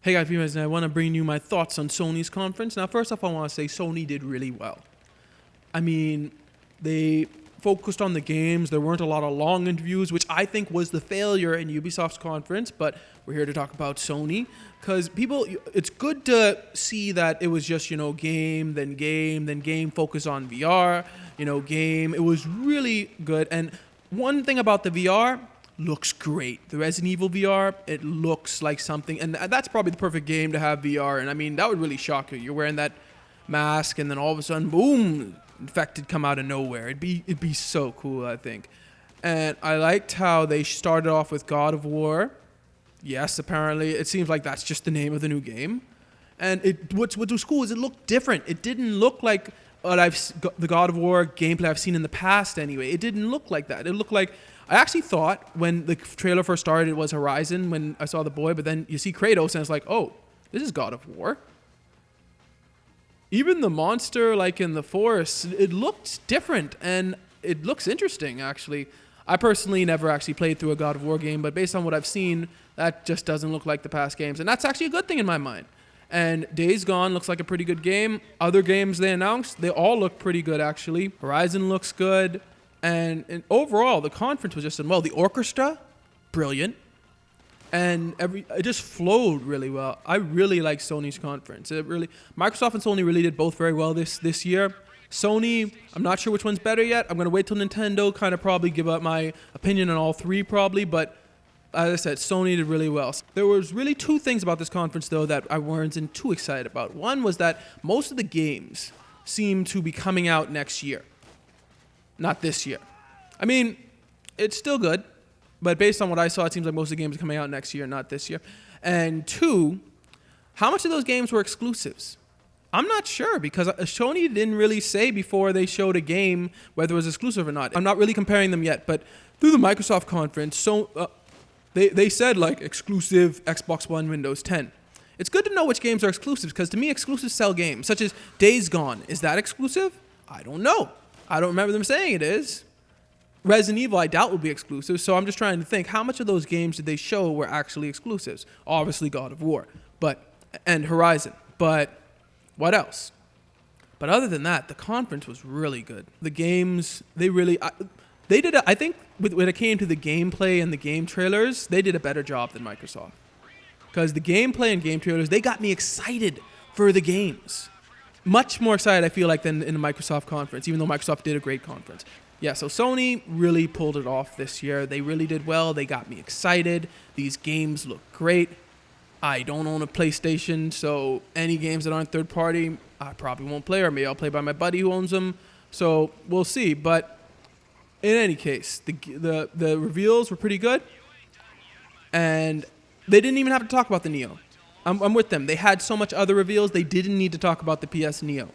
Hey guys, viewers, and I want to bring you my thoughts on Sony's conference. Now, first off, I want to say Sony did really well. I mean, they focused on the games. There weren't a lot of long interviews, which I think was the failure in Ubisoft's conference, but we're here to talk about Sony because it's good to see that it was just, game, then game, then game, focus on VR, game. It was really good. And one thing about the VR, looks great. The Resident Evil VR, it looks like something, and that's probably the perfect game to have VR. And I mean, that would really shock you. You're wearing that mask, and then all of a sudden, boom, infected come out of nowhere. It'd be so cool, I think. And I liked how they started off with God of War. Yes, apparently, it seems like that's just the name of the new game. And what was cool is it looked different. It didn't look like the God of War gameplay I've seen in the past. Anyway, it didn't look like that. It looked like I actually thought when the trailer first started it was Horizon when I saw the boy, but then you see Kratos and it's like, oh, this is God of War. Even the monster like in the forest, it looked different and it looks interesting actually. I personally never actually played through a God of War game, but based on what I've seen, that just doesn't look like the past games. And that's actually a good thing in my mind. And Days Gone looks like a pretty good game. Other games they announced, they all look pretty good actually. Horizon looks good. And overall, the conference was just well. The orchestra, brilliant, and it just flowed really well. I really like Sony's conference. Microsoft and Sony really did both very well this year. Sony, I'm not sure which one's better yet. I'm gonna wait till Nintendo kind of probably give up my opinion on all three probably. But as I said, Sony did really well. There was really two things about this conference though that I wasn't too excited about. One was that most of the games seem to be coming out next year. Not this year. I mean, it's still good, but based on what I saw, it seems like most of the games are coming out next year, not this year. And two, how much of those games were exclusives? I'm not sure because Sony didn't really say before they showed a game whether it was exclusive or not. I'm not really comparing them yet, but through the Microsoft conference, they said like exclusive Xbox One, Windows 10. It's good to know which games are exclusives because to me, exclusives sell games, such as Days Gone. Is that exclusive? I don't know. I don't remember them saying it is. Resident Evil, I doubt will be exclusive, so I'm just trying to think, how much of those games did they show were actually exclusives? Obviously God of War, and Horizon, but what else? But other than that, the conference was really good. The games, I think when it came to the gameplay and the game trailers, they did a better job than Microsoft. Because the gameplay and game trailers, they got me excited for the games. Much more excited, I feel like, than in the Microsoft conference, even though Microsoft did a great conference. Yeah, so Sony really pulled it off this year. They really did well. They got me excited. These games look great. I don't own a PlayStation, so any games that aren't third party, I probably won't play, or maybe I'll play by my buddy who owns them. So we'll see. But in any case, the reveals were pretty good. And they didn't even have to talk about the Neo. I'm with them. They had so much other reveals, they didn't need to talk about the PS Neo.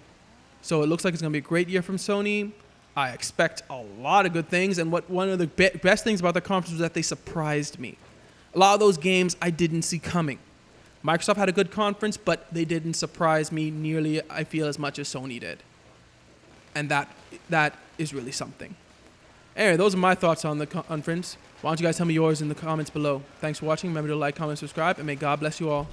So it looks like it's going to be a great year from Sony. I expect a lot of good things. And one of the best things about the conference was that they surprised me. A lot of those games I didn't see coming. Microsoft had a good conference, but they didn't surprise me nearly, I feel, as much as Sony did. And that is really something. Anyway, those are my thoughts on the conference. Why don't you guys tell me yours in the comments below. Thanks for watching. Remember to like, comment, subscribe, and may God bless you all.